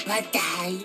Patay.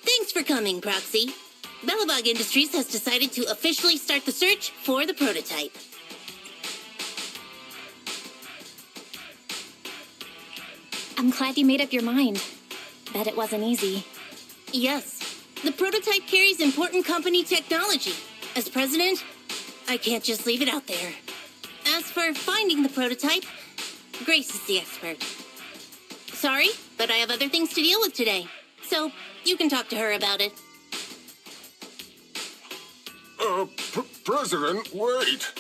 Thanks for coming, Proxy. Belobog Industries has decided to officially start the search for the prototype. I'm glad you made up your mind. Bet it wasn't easy. Yes, the prototype carries important company technology. As president, I can't just leave it out there. As for finding the prototype, Grace is the expert. Sorry, but I have other things to deal with today. So, you can talk to her about it. President, wait.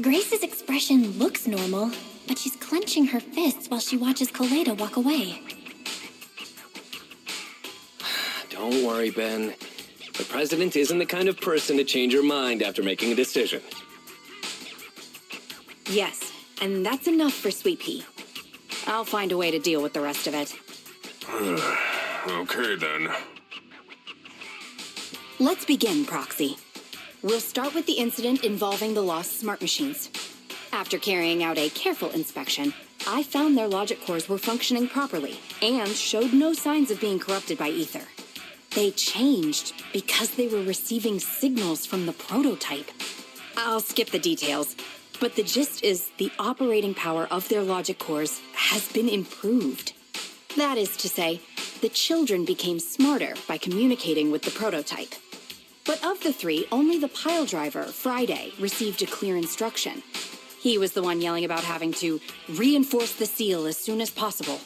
Grace's expression looks normal, but she's clenching her fists while she watches Koleda walk away. Don't worry, Ben. The president isn't the kind of person to change her mind after making a decision. Yes, and that's enough for Sweet Pea. I'll find a way to deal with the rest of it. Okay, then. Let's begin, Proxy. We'll start with the incident involving the lost smart machines. After carrying out a careful inspection, I found their logic cores were functioning properly and showed no signs of being corrupted by ether. They changed because they were receiving signals from the prototype. I'll skip the details. But the gist is the operating power of their logic cores has been improved. That is to say, the children became smarter by communicating with the prototype. But of the three, only the pile driver, Friday, received a clear instruction. He was the one yelling about having to reinforce the seal as soon as possible.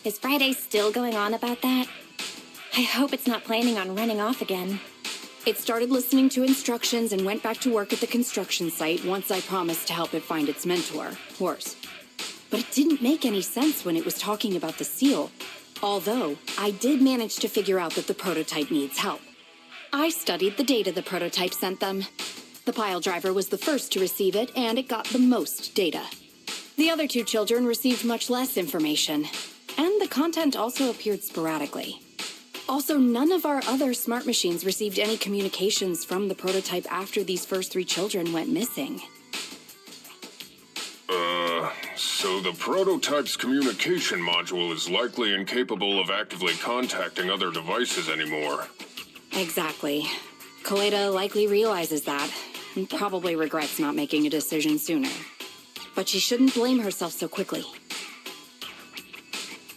Is Friday still going on about that? I hope it's not planning on running off again. It started listening to instructions and went back to work at the construction site once I promised to help it find its mentor, Khors. But it didn't make any sense when it was talking about the seal. Although, I did manage to figure out that the prototype needs help. I studied the data the prototype sent them. The pile driver was the first to receive it, and it got the most data. The other two children received much less information, and the content also appeared sporadically. Also, none of our other smart machines received any communications from the prototype after these first three children went missing. So the prototype's communication module is likely incapable of actively contacting other devices anymore. Exactly. Koleda likely realizes that, and probably regrets not making a decision sooner. But she shouldn't blame herself so quickly.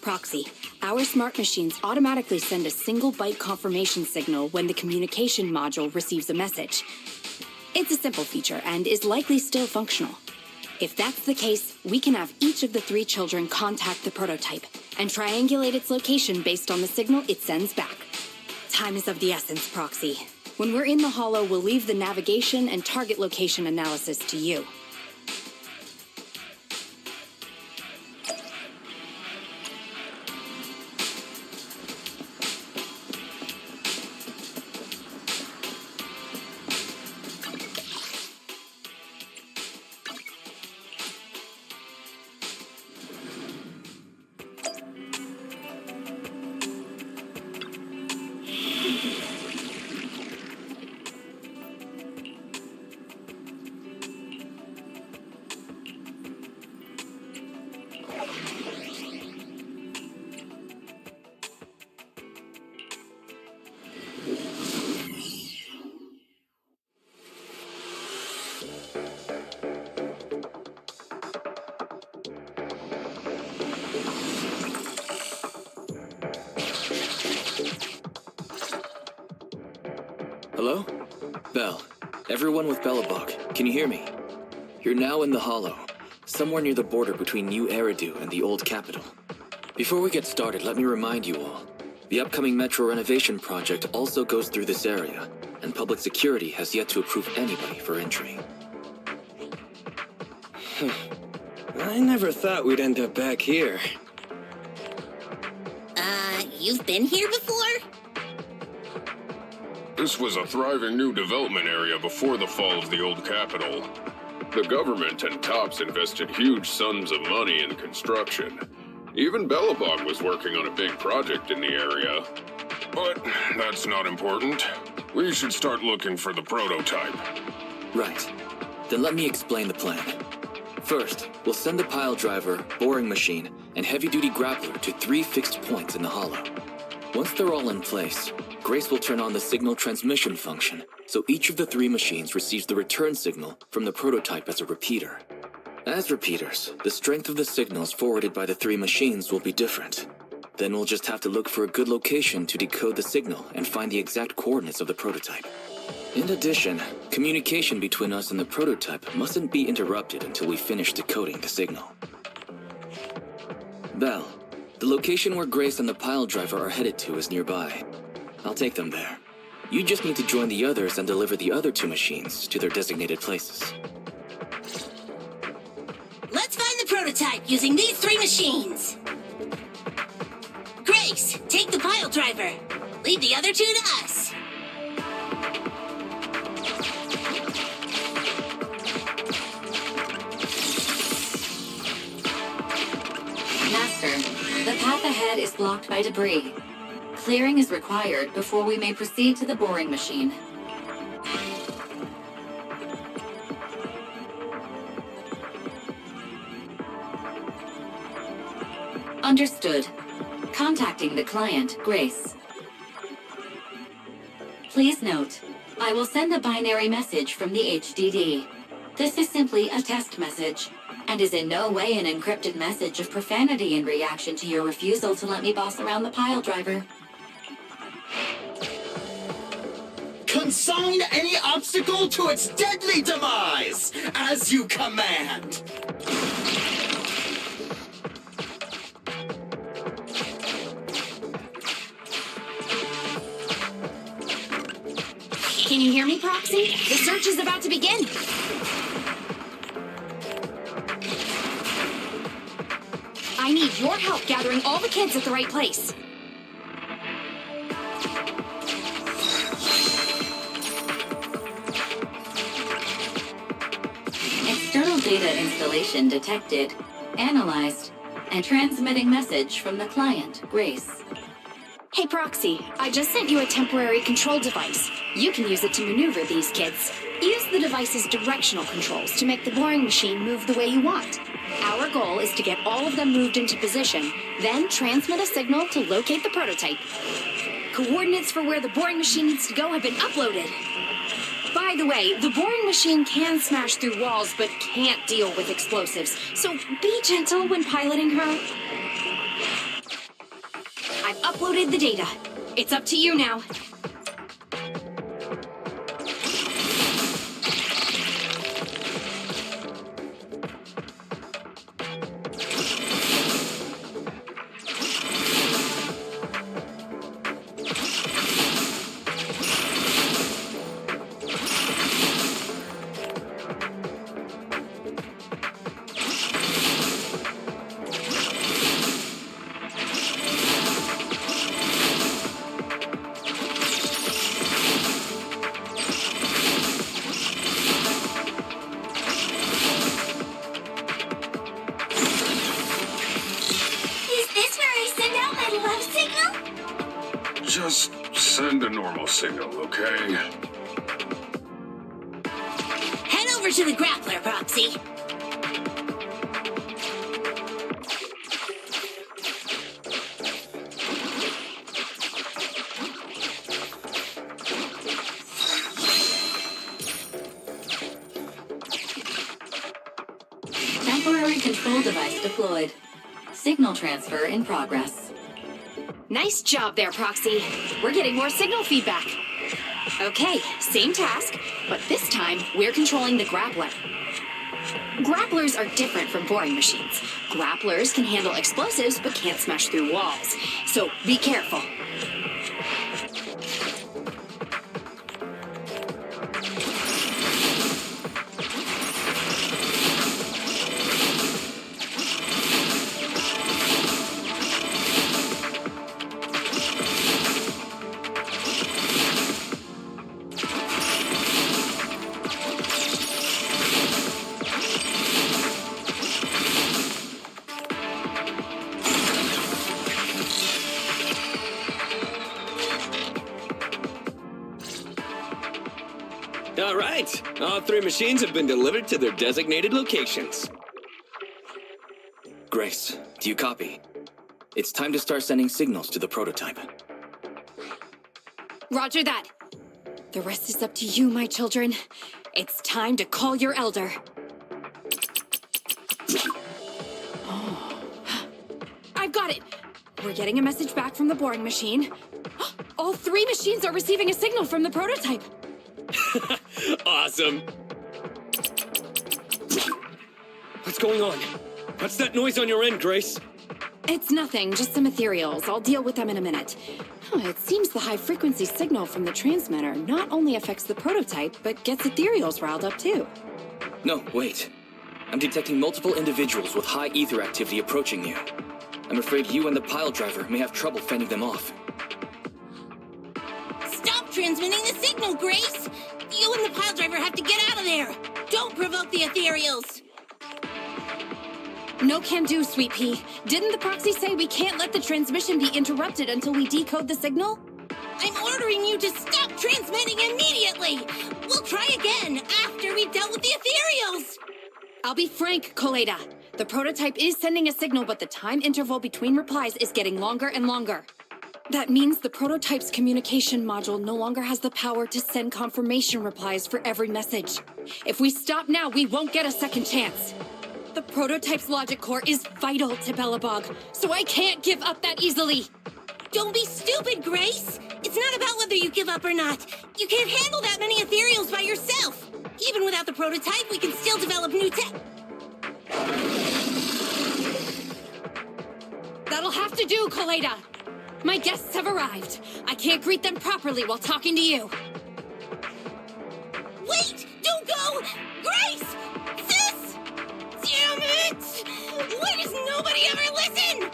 Proxy, our smart machines automatically send a single byte confirmation signal when the communication module receives a message. It's a simple feature and is likely still functional. If that's the case, we can have each of the three children contact the prototype and triangulate its location based on the signal it sends back. Time is of the essence, Proxy. When we're in the Hollow, we'll leave the navigation and target location analysis to you. Hello? Bell. Everyone with Belobog, can you hear me? You're now in the Hollow, somewhere near the border between New Eridu and the Old Capital. Before we get started, let me remind you all, the upcoming metro renovation project also goes through this area, and public security has yet to approve anybody for entry. I never thought we'd end up back here. You've been here before? This was a thriving new development area before the fall of the old capital. The government and TOPS invested huge sums of money in construction. Even Belobog was working on a big project in the area. But that's not important. We should start looking for the prototype. Right. Then let me explain the plan. First, we'll send the pile driver, boring machine, and heavy-duty grappler to 3 fixed points in the Hollow. Once they're all in place, Grace will turn on the signal transmission function, so each of the 3 machines receives the return signal from the prototype as a repeater. As repeaters, the strength of the signals forwarded by the 3 machines will be different. Then we'll just have to look for a good location to decode the signal and find the exact coordinates of the prototype. In addition, communication between us and the prototype mustn't be interrupted until we finish decoding the signal. Bell, the location where Grace and the pile driver are headed to is nearby. I'll take them there. You just need to join the others and deliver the other 2 machines to their designated places. Let's find the prototype using these 3 machines. Grace, take the pile driver. Leave the other 2 to us. Master, the path ahead is blocked by debris. Clearing is required before we may proceed to the boring machine. Understood. Contacting the client, Grace. Please note, I will send a binary message from the HDD. This is simply a test message, and is in no way an encrypted message of profanity in reaction to your refusal to let me boss around the pile driver. Consign any obstacle to its deadly demise, as you command. Can you hear me, Proxy? The search is about to begin. I need your help gathering all the kids at the right place. External data installation detected, analyzed, and transmitting message from the client, Grace. Hey, Proxy, I just sent you a temporary control device. You can use it to maneuver these kids. Use the device's directional controls to make the boring machine move the way you want. Our goal is to get all of them moved into position, then transmit a signal to locate the prototype. Coordinates for where the boring machine needs to go have been uploaded. By the way, the boring machine can smash through walls but can't deal with explosives, so be gentle when piloting her. I've uploaded the data. It's up to you now. Just send a normal signal, okay? Head over to the grappler, Proxy. Temporary control device deployed. Signal transfer in progress. Nice job there, Proxy. We're getting more signal feedback. Okay, same task, but this time we're controlling the grappler. Grapplers are different from boring machines. Grapplers can handle explosives but can't smash through walls, so be careful. All right, all three machines have been delivered to their designated locations. Grace, do you copy? It's time to start sending signals to the prototype. Roger that. The rest is up to you, my children. It's time to call your elder. I've got it. We're getting a message back from the boring machine. All three machines are receiving a signal from the prototype. Awesome. What's going on? What's that noise on your end, Grace? It's nothing, just some ethereals. I'll deal with them in a minute. It seems the high-frequency signal from the transmitter not only affects the prototype, but gets ethereals riled up too. No, wait. I'm detecting multiple individuals with high ether activity approaching you. I'm afraid you and the pile driver may have trouble fending them off. Stop transmitting the signal, Grace! You and the pile driver have to get out of there! Don't provoke the ethereals! No can do, Sweet Pea. Didn't the proxy say we can't let the transmission be interrupted until we decode the signal? I'm ordering you to stop transmitting immediately! We'll try again after we've dealt with the ethereals! I'll be frank, Koleda. The prototype is sending a signal, but the time interval between replies is getting longer and longer. That means the prototype's communication module no longer has the power to send confirmation replies for every message. If we stop now, we won't get a second chance. The prototype's logic core is vital to Belobog, so I can't give up that easily. Don't be stupid, Grace! It's not about whether you give up or not. You can't handle that many ethereals by yourself. Even without the prototype, we can still develop new tech. That'll have to do, Koleda. My guests have arrived. I can't greet them properly while talking to you. Wait! Don't go! Grace! Sis! Damn it! Why does nobody ever listen?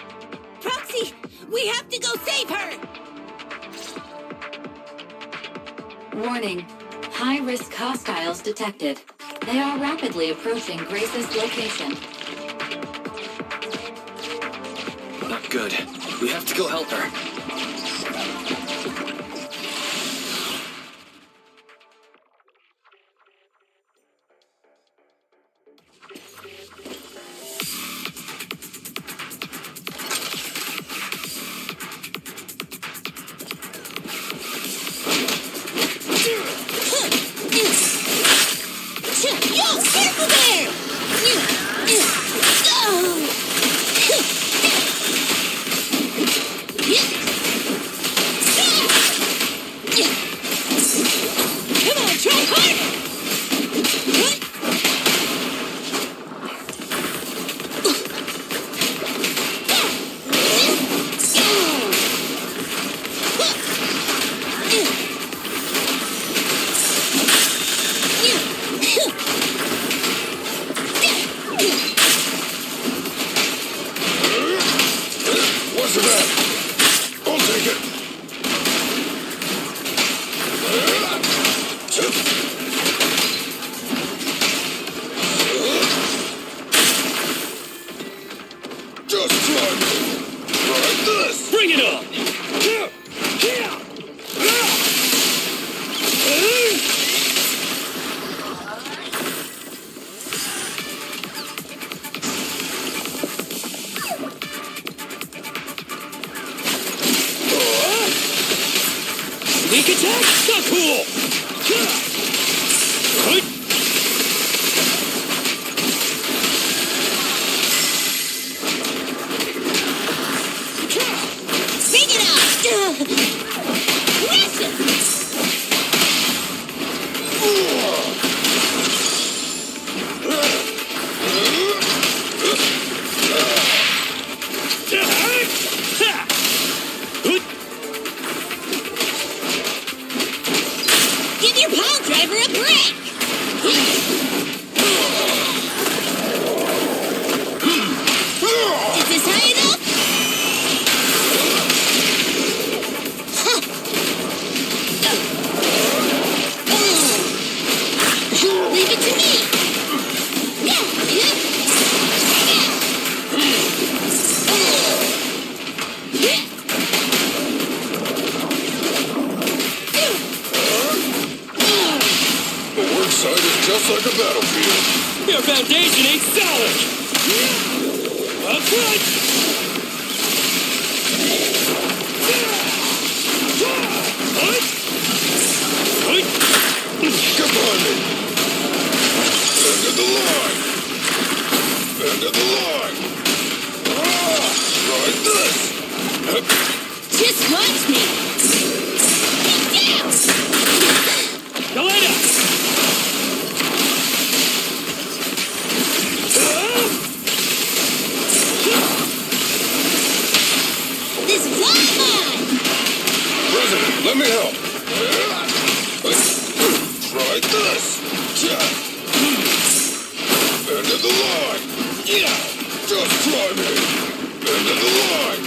Proxy, we have to go save her! Warning. High-risk hostiles detected. They are rapidly approaching Grace's location. Not good. We have to go help her. Yo, careful there! Come on, try harder! What's the matter? I'll take it. Just try me. Like this. Bring it on! Sneak attack? Not cool! Bring it on! Listen! Give your pile driver a break! Is this high enough? Leave it to me! The work site is just like a battlefield. Your foundation ain't solid! That's right! Get behind me. End of the line. End of the line. Like this. Just watch me! Get down! Koleda! This fly mine! President, let me help. Try this. End of the line. Yeah. Just try me. End of the line.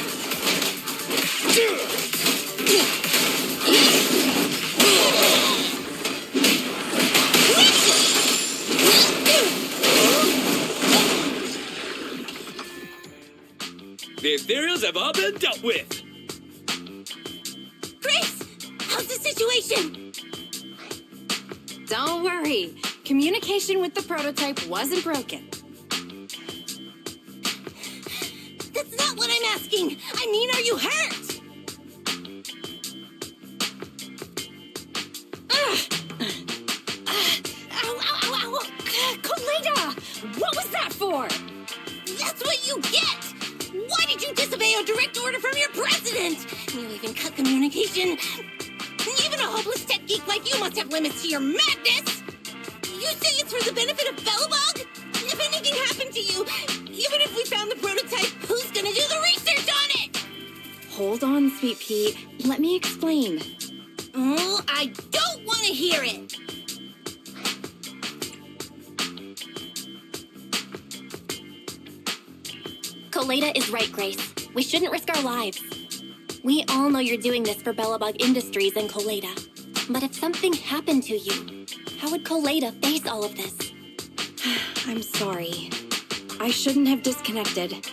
The ethereals have all been dealt with! Grace! How's the situation? Don't worry. Communication with the prototype wasn't broken. That's not what I'm asking! I mean, are you hurt? order from your president! You even cut communication. Even a hopeless tech geek like you must have limits to your madness! You say it's for the benefit of Belobog? If anything happened to you, even if we found the prototype, who's gonna do the research on it? Hold on, Sweet Pea. Let me explain. Oh, I don't want to hear it! Koleda is right, Grace. We shouldn't risk our lives. We all know you're doing this for Belobog Industries and Koleda. But if something happened to you, how would Koleda face all of this? I'm sorry. I shouldn't have disconnected.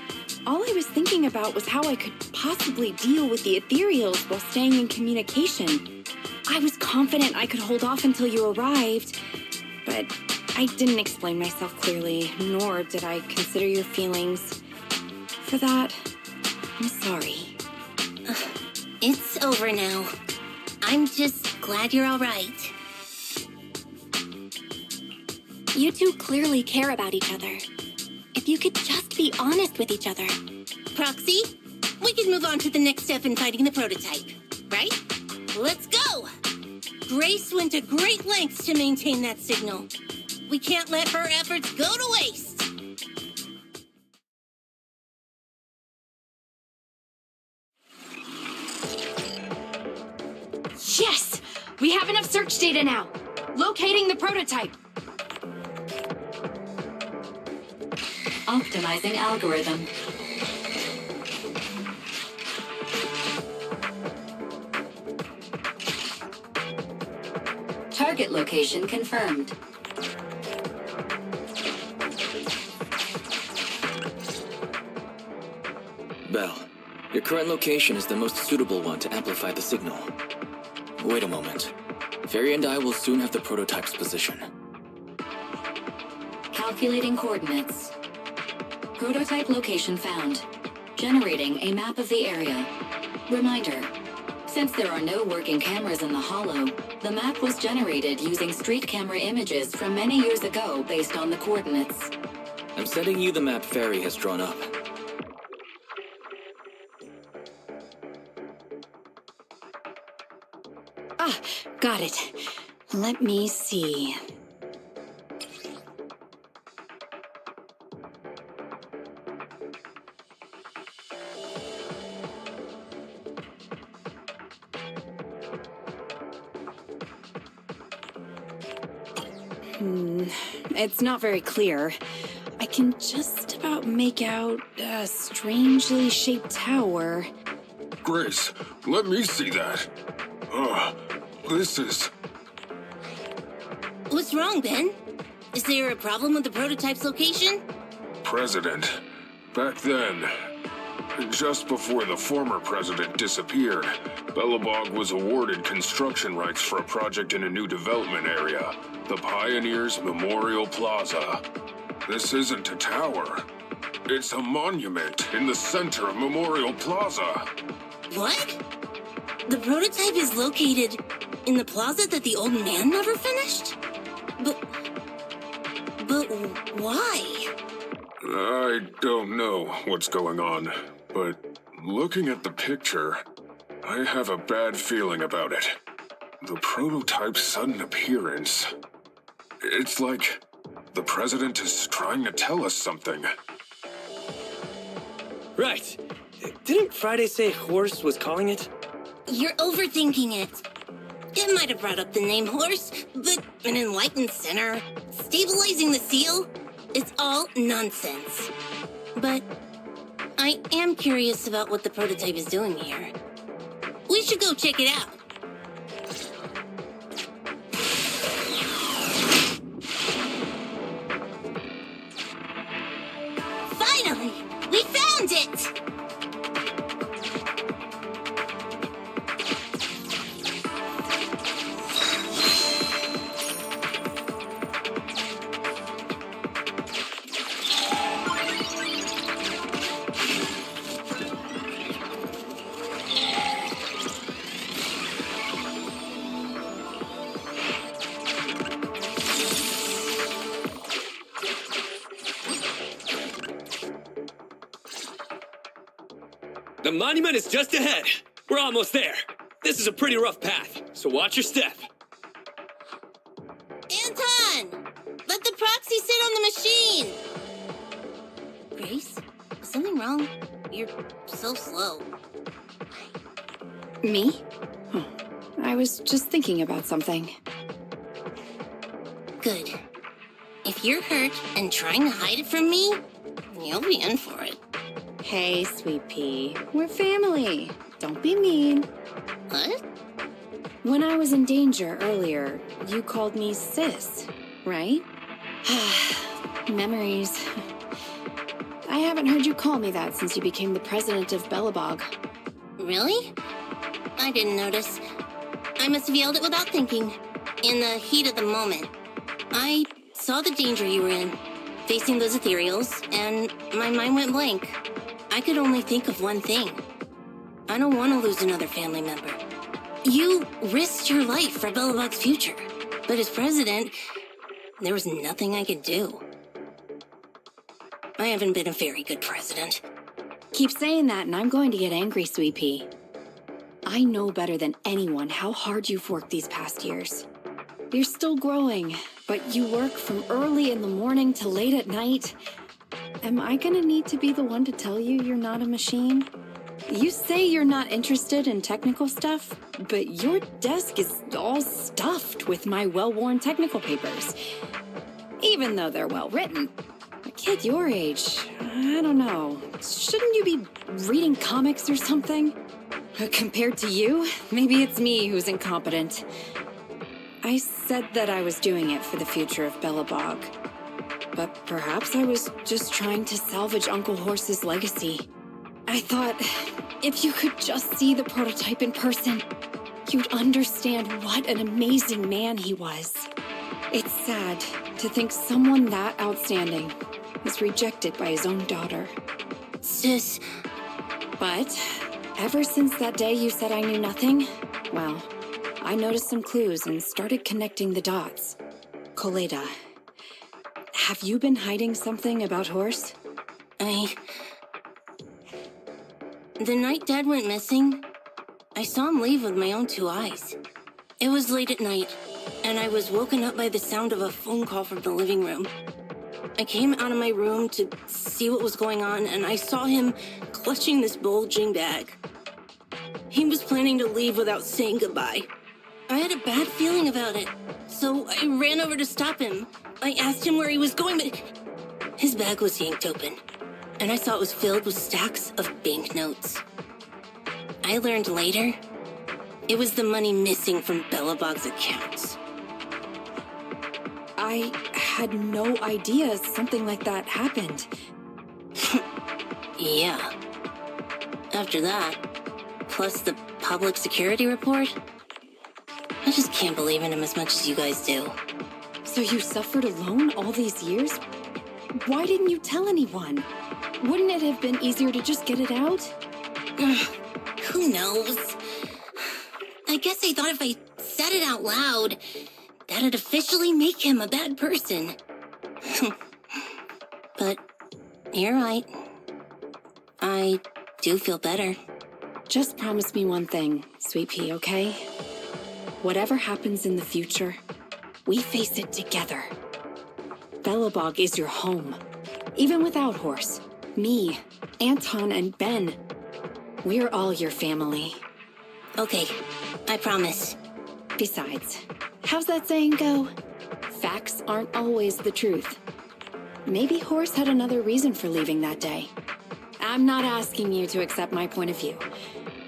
All I was thinking about was how I could possibly deal with the ethereals while staying in communication. I was confident I could hold off until you arrived, but I didn't explain myself clearly, nor did I consider your feelings. For that, I'm sorry. It's over now. I'm just glad you're all right. You two clearly care about each other. If you could just be honest with each other. Proxy, we can move on to the next step in finding the prototype, right? Let's go! Grace went to great lengths to maintain that signal. We can't let her efforts go to waste. Yes! We have enough search data now. Locating the prototype. Optimizing algorithm. Target location confirmed. Belle, your current location is the most suitable one to amplify the signal. Wait a moment. Fairy and I will soon have the prototype's position. Calculating coordinates. Prototype location found. Generating a map of the area. Reminder. Since there are no working cameras in the hollow, the map was generated using street camera images from many years ago based on the coordinates. I'm sending you the map Fairy has drawn up. Ah, got it. Let me see. It's not very clear. I can just about make out a strangely shaped tower. Grace, let me see that. This is... What's wrong, Ben? Is there a problem with the prototype's location? President. Back then, just before the former president disappeared, Belobog was awarded construction rights for a project in a new development area, the Pioneers Memorial Plaza. This isn't a tower. It's a monument in the center of Memorial Plaza. What? The prototype is located in the plaza that the old man never finished? But why? I don't know what's going on, but looking at the picture, I have a bad feeling about it. The prototype's sudden appearance. It's like the president is trying to tell us something. Right. Didn't Friday say Khors was calling it? You're overthinking it. It might have brought up the name Horse, but an enlightened center, stabilizing the seal, it's all nonsense. But I am curious about what the prototype is doing here. We should go check it out. Finally! We found it! The monument is just ahead. We're almost there. This is a pretty rough path, so watch your step. Anton! Let the proxy sit on the machine! Grace? Is something wrong? You're so slow. Me? Oh, I was just thinking about something. Good. If you're hurt and trying to hide it from me, you'll be in for it. Hey, Sweet Pea. We're family. Don't be mean. What? When I was in danger earlier, you called me sis, right? Memories. I haven't heard you call me that since you became the president of Belobog. Really? I didn't notice. I must have yelled it without thinking. In the heat of the moment. I saw the danger you were in, facing those ethereals, and my mind went blank. I could only think of one thing. I don't want to lose another family member. You risked your life for Belobog's future, but as president, there was nothing I could do. I haven't been a very good president. Keep saying that and I'm going to get angry, Sweet Pea. I know better than anyone how hard you've worked these past years. You're still growing, but you work from early in the morning to late at night. Am I gonna need to be the one to tell you you're not a machine? You say you're not interested in technical stuff, but your desk is all stuffed with my well-worn technical papers. Even though they're well-written. A kid your age, I don't know. Shouldn't you be reading comics or something? Compared to you, maybe it's me who's incompetent. I said that I was doing it for the future of Belobog. But perhaps I was just trying to salvage Uncle Horse's legacy. I thought, if you could just see the prototype in person, you'd understand what an amazing man he was. It's sad to think someone that outstanding was rejected by his own daughter. Sis. But ever since that day you said I knew nothing, well, I noticed some clues and started connecting the dots. Koleda, have you been hiding something about Horse? The night Dad went missing, I saw him leave with my own two eyes. It was late at night, and I was woken up by the sound of a phone call from the living room. I came out of my room to see what was going on, and I saw him clutching this bulging bag. He was planning to leave without saying goodbye. I had a bad feeling about it, so I ran over to stop him. I asked him where he was going, but his bag was yanked open, and I saw it was filled with stacks of banknotes. I learned later, it was the money missing from Belobog's accounts. I had no idea something like that happened. Yeah. After that, plus the public security report, I just can't believe in him as much as you guys do. So you suffered alone all these years? Why didn't you tell anyone? Wouldn't it have been easier to just get it out? Who knows? I guess I thought if I said it out loud, that'd officially make him a bad person. But you're right. I do feel better. Just promise me one thing, Sweet Pea, okay? Whatever happens in the future, we face it together. Belobog is your home. Even without Horse, me, Anton, and Ben, we're all your family. Okay, I promise. Besides, how's that saying go? Facts aren't always the truth. Maybe Horse had another reason for leaving that day. I'm not asking you to accept my point of view,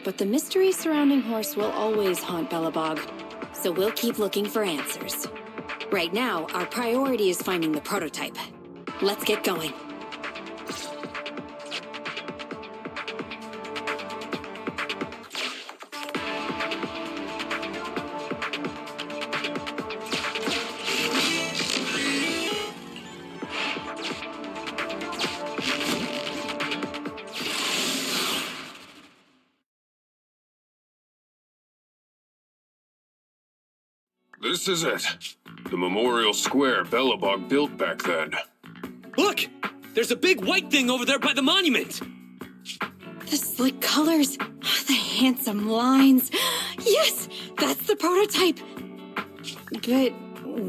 but the mystery surrounding Horse will always haunt Belobog, so we'll keep looking for answers. Right now, our priority is finding the prototype. Let's get going. This is it. The memorial square Belobog built back then. Look! There's a big white thing over there by the monument! The slick colors, the handsome lines. Yes, that's the prototype. But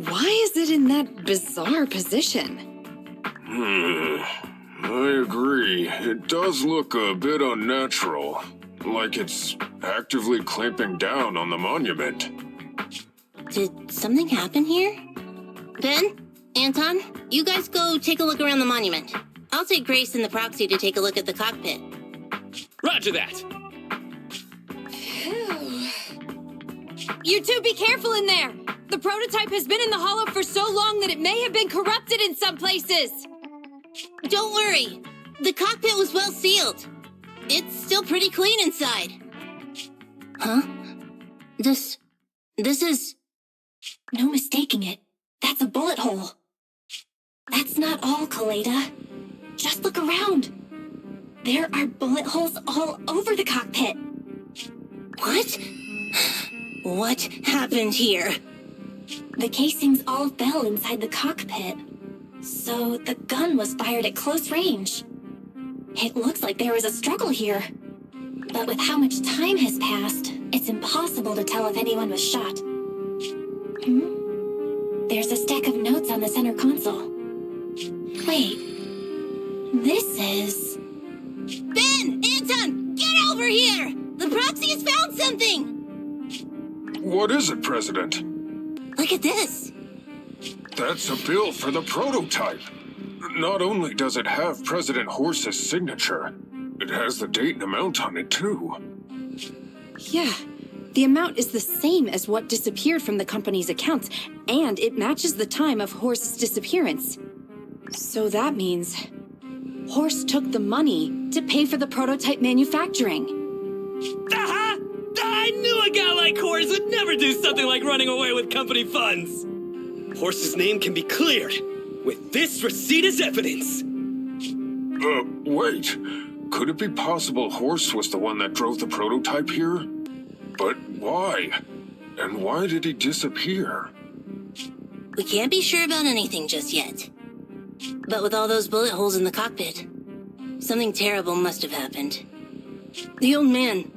why is it in that bizarre position? I agree. It does look a bit unnatural. Like it's actively clamping down on the monument. Did something happen here? Ben? Anton? You guys go take a look around the monument. I'll take Grace and the proxy to take a look at the cockpit. Roger that. You two be careful in there! The prototype has been in the hollow for so long that it may have been corrupted in some places! Don't worry. The cockpit was well sealed. It's still pretty clean inside. Huh? This is... No mistaking it. That's a bullet hole. That's not all, Koleda. Just look around. There are bullet holes all over the cockpit. What? What happened here? The casings all fell inside the cockpit. So the gun was fired at close range. It looks like there was a struggle here. But with how much time has passed, it's impossible to tell if anyone was shot. There's a stack of notes on the center console. Wait. This is... Ben! Anton! Get over here! The proxy has found something! What is it, President? Look at this. That's a bill for the prototype. Not only does it have President Khors' signature, it has the date and amount on it, too. Yeah, the amount is the same as what disappeared from the company's accounts, and it matches the time of Khors' disappearance. So that means Khors took the money to pay for the prototype manufacturing. Aha! I knew a guy like Khors would never do something like running away with company funds. Khors' name can be cleared with this receipt as evidence. Wait. Could it be possible Khors was the one that drove the prototype here? But why? And why did he disappear? We can't be sure about anything just yet. But with all those bullet holes in the cockpit, something terrible must have happened. The old man,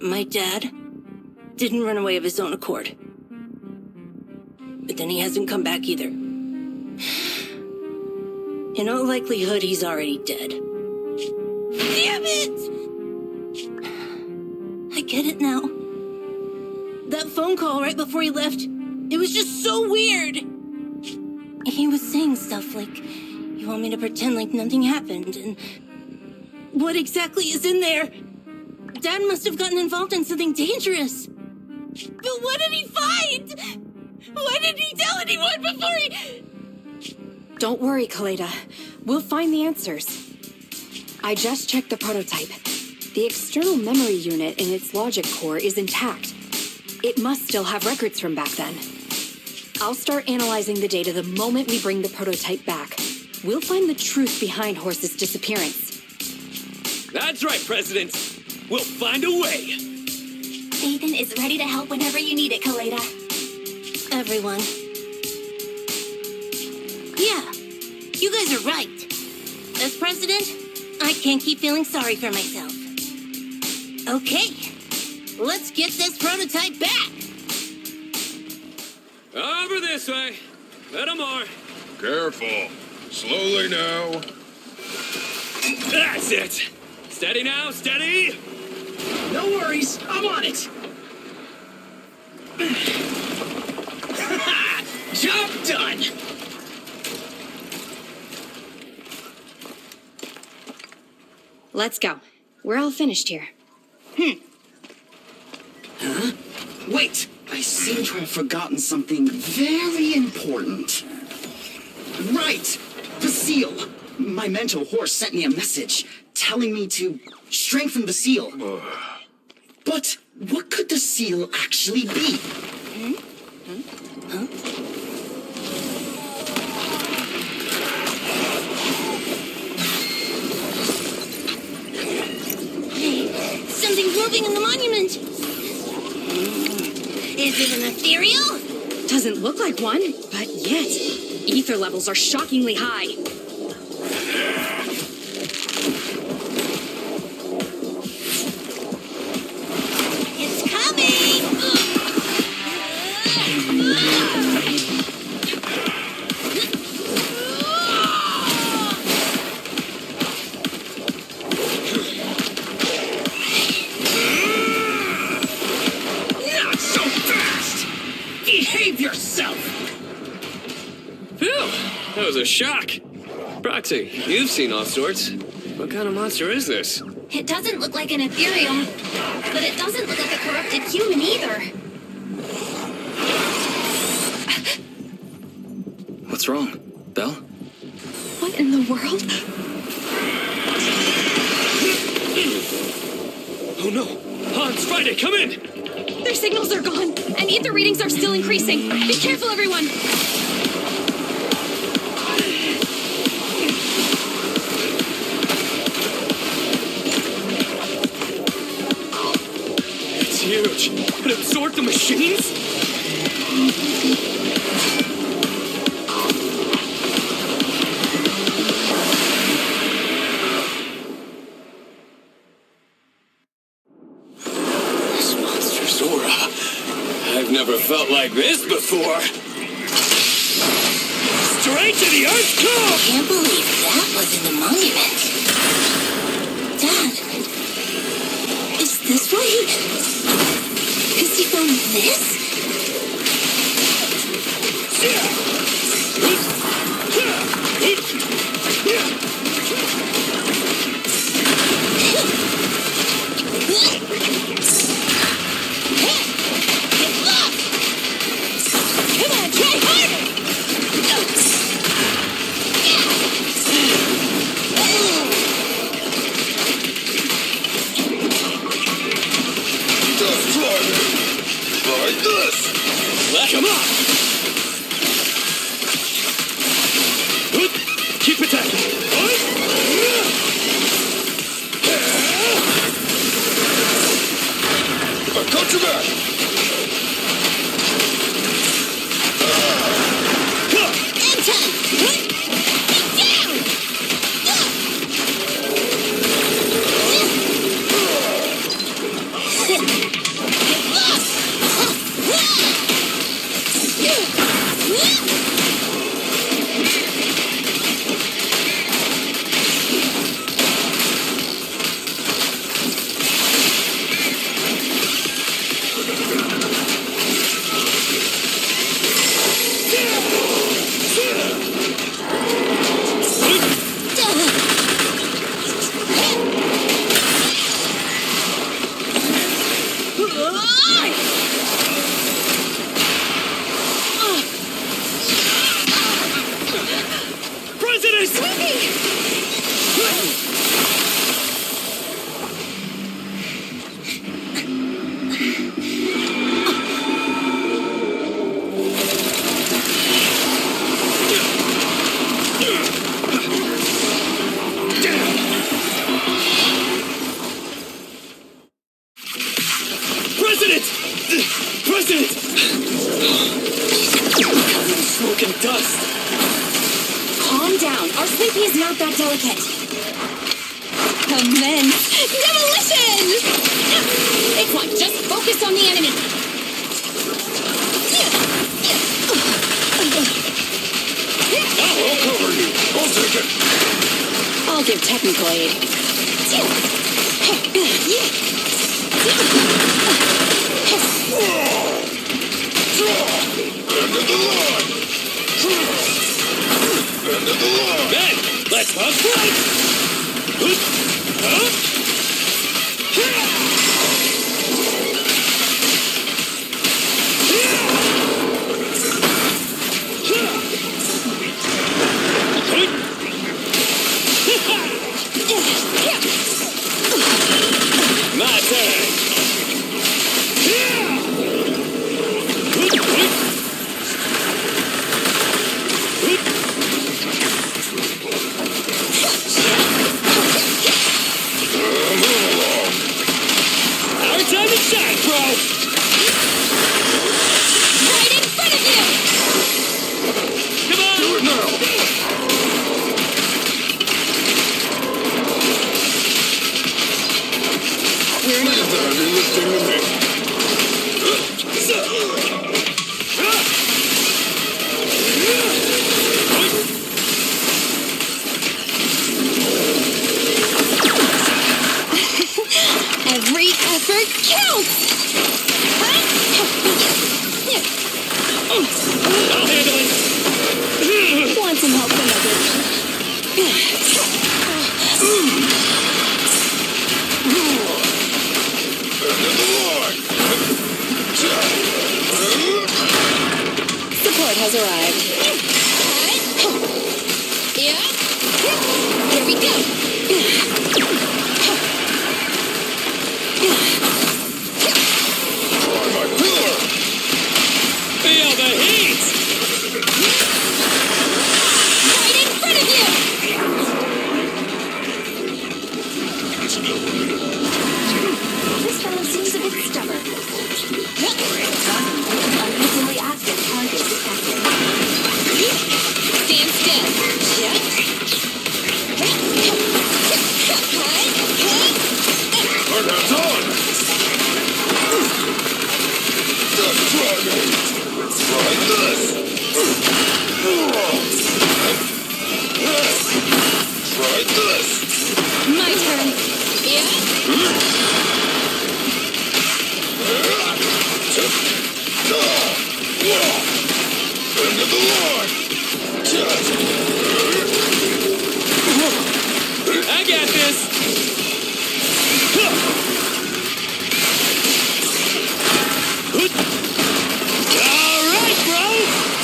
my dad, didn't run away of his own accord. But then he hasn't come back either. In all likelihood, he's already dead. Damn it! I get it now. That phone call right before he left, it was just so weird. He was saying stuff like, you want me to pretend like nothing happened, and what exactly is in there? Dad must have gotten involved in something dangerous. But what did he find? Why didn't he tell anyone before he... Don't worry, Koleda. We'll find the answers. I just checked the prototype. The external memory unit in its logic core is intact. It must still have records from back then. I'll start analyzing the data the moment we bring the prototype back. We'll find the truth behind Khors' disappearance. That's right, President. We'll find a way. Ethan is ready to help whenever you need it, Koleda. Everyone. Yeah, you guys are right. As president, I can't keep feeling sorry for myself. Okay, let's get this prototype back. Over this way. Little more. Careful. Slowly now. That's it. Steady now, steady. No worries, I'm on it. Job done. Let's go. We're all finished here. Huh? Wait, I seem to have forgotten something very important. Right, the seal. My mentor Khors sent me a message telling me to strengthen the seal. But what could the seal actually be? Hey, something's moving in the monument. Is it an ethereal? Doesn't look like one, but yet, ether levels are shockingly high. That was a shock. Proxy, you've seen all sorts. What kind of monster is this? It doesn't look like an ethereal, but it doesn't look like a corrupted human either. What's wrong? Belle? What in the world? Oh no! Hans, Friday, come in! Their signals are gone, and ether readings are still increasing. Be careful, everyone! It's huge. It absorbed the machines? This monster's aura. I've never felt like this before. Straight to the Earth's core! Can't believe that was in the monument. Dad, is this why he found this? Come on, try harder! Like this! Come on! Keep attacking! I got you back! Anton! Get down! President! President! Smoke and dust! Calm down. Our sleepy is not that delicate. Immense demolition! It's like just focus on the enemy. I'll cover you. I'll take it. I'll give technical aid. End of the line. End of the line. Then, let's have fight! My turn! Our time to shine, bro! Right in front of you! Come on! Do it now. We're Leave the heavy lifting to me. transport has arrived. Yeah. Here we go. Try my pillar! Feel the heat! Right in front of you. This fellow seems a bit stubborn. Unusually active target detected. Stand still. Yeah. Turn hands on! Just try me! Try this! Try this! My turn. Yeah. End of the line! I got this! All right, bro!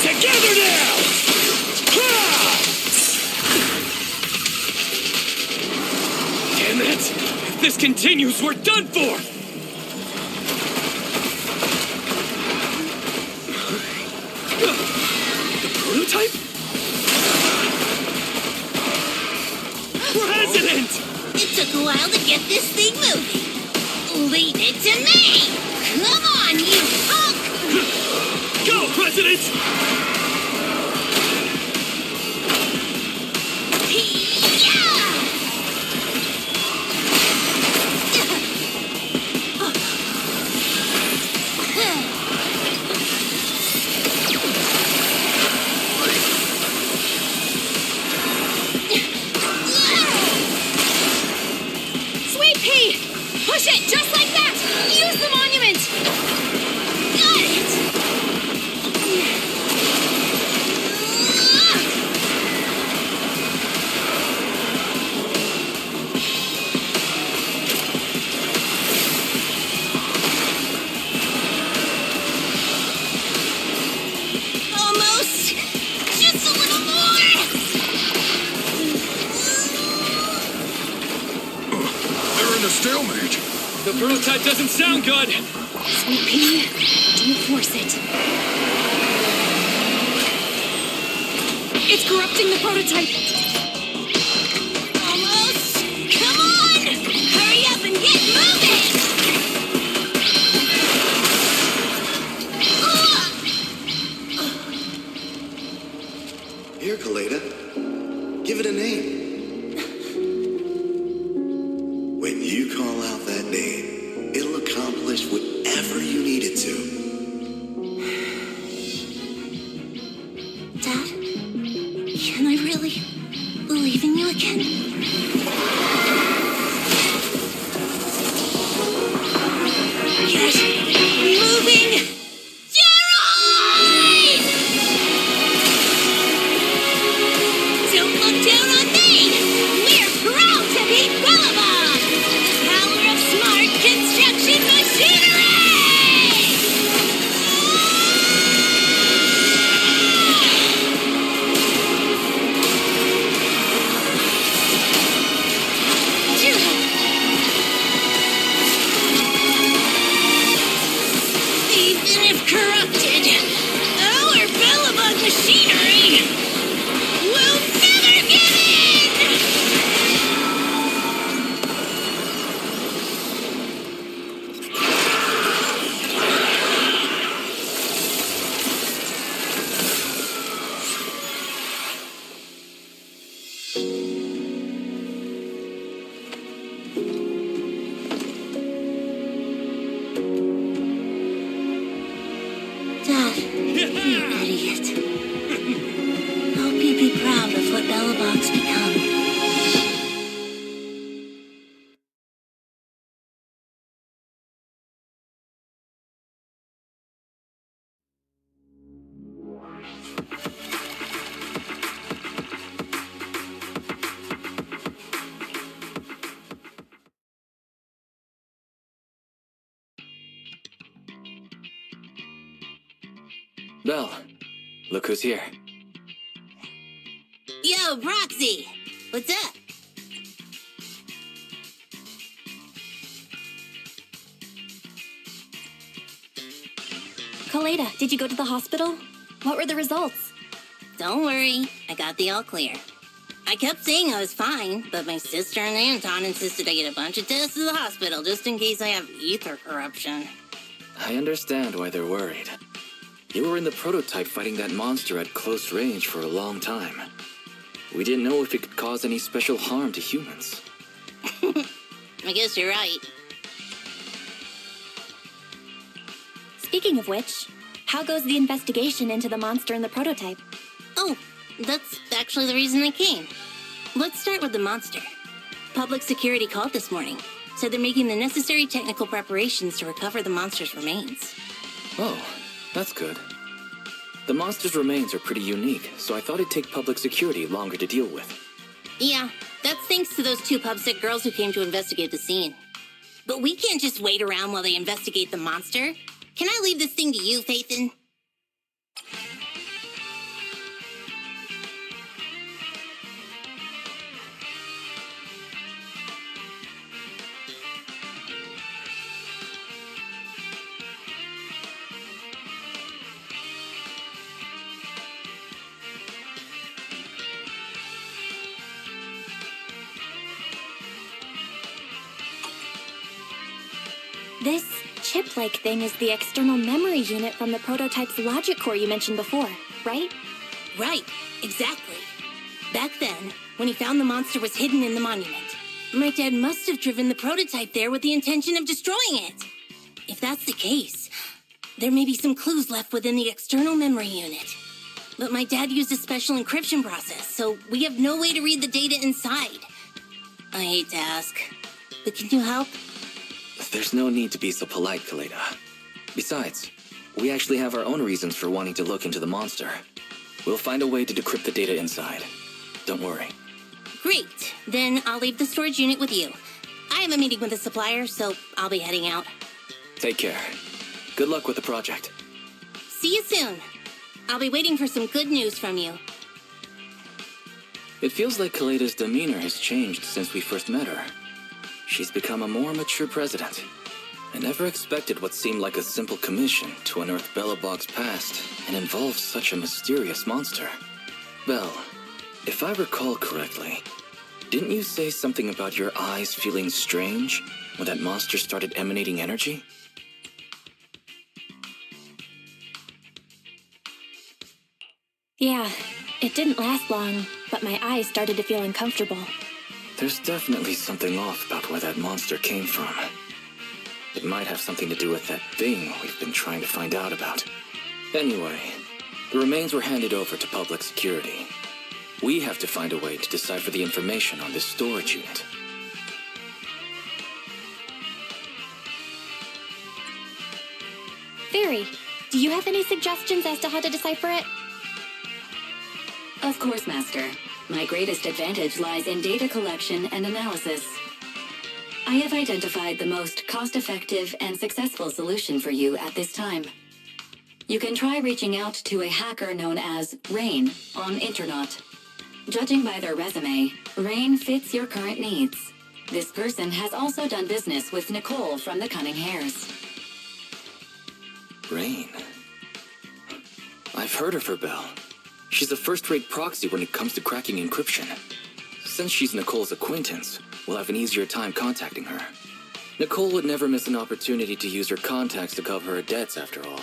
Together now! Damn it! If this continues, we're done for! The prototype? President! It took a while to get this thing moving. Leave it to me. Come on, you punk! Go, President! Sweet pea! Push it just like that! Use the monument! Got it! Almost! Just a little more! They're in a stalemate! The prototype doesn't sound good! Sweet pea, don't force it. It's corrupting the prototype. Almost! Come on! Hurry up and get moving! Here, Koleda. Give it a name. When you call out that name, it'll accomplish whatever you need it to. Dad, can I really believe in you again? Get moving! Gerald! Don't look down on me! We're proud to be Belobog! The power of smart construction machinery! Even if corrupted, our Belobog machinery will never give in! Dad, you idiot. Hope you be proud of what Belobog's become. Belle, Look who's here. Yo, Proxy! What's up? Koleda, did you go to the hospital? What were the results? Don't worry, I got the all clear. I kept saying I was fine, but my sister and Anton insisted I get a bunch of tests at the hospital just in case I have ether corruption. I understand why they're worried. You were in the prototype fighting that monster at close range for a long time. We didn't know if it could cause any special harm to humans. I guess you're right. Speaking of which, how goes the investigation into the monster in the prototype? Oh, that's actually the reason I came. Let's start with the monster. Public security called this morning. Said they're making the necessary technical preparations to recover the monster's remains. Oh, that's good. The monster's remains are pretty unique, so I thought it'd take public security longer to deal with. Yeah, that's thanks to those 2 pubsec girls who came to investigate the scene. But we can't just wait around while they investigate the monster. Can I leave this thing to you, Phaethon? This chip-like thing is the external memory unit from the prototype's logic core you mentioned before, right? Right, exactly. Back then, when he found the monster was hidden in the monument, my dad must have driven the prototype there with the intention of destroying it. If that's the case, there may be some clues left within the external memory unit. But my dad used a special encryption process, so we have no way to read the data inside. I hate to ask, but can you help? There's no need to be so polite, Koleda. Besides, we actually have our own reasons for wanting to look into the monster. We'll find a way to decrypt the data inside. Don't worry. Great. Then I'll leave the storage unit with you. I have a meeting with the supplier, so I'll be heading out. Take care. Good luck with the project. See you soon. I'll be waiting for some good news from you. It feels like Koleda's demeanor has changed since we first met her. She's become a more mature president. I never expected what seemed like a simple commission to unearth Belobog's past and involve such a mysterious monster. Belle, if I recall correctly, didn't you say something about your eyes feeling strange when that monster started emanating energy? Yeah, it didn't last long, but my eyes started to feel uncomfortable. There's definitely something off about where that monster came from. It might have something to do with that thing we've been trying to find out about. Anyway, the remains were handed over to public security. We have to find a way to decipher the information on this storage unit. Fairy, do you have any suggestions as to how to decipher it? Of course, Master. My greatest advantage lies in data collection and analysis. I have identified the most cost-effective and successful solution for you at this time. You can try reaching out to a hacker known as Rain on Internet. Judging by their resume, Rain fits your current needs. This person has also done business with Nicole from the Cunning Hares. Rain. I've heard of her, Belle. She's a first-rate proxy when it comes to cracking encryption. Since she's Nicole's acquaintance, we'll have an easier time contacting her. Nicole would never miss an opportunity to use her contacts to cover her debts, after all.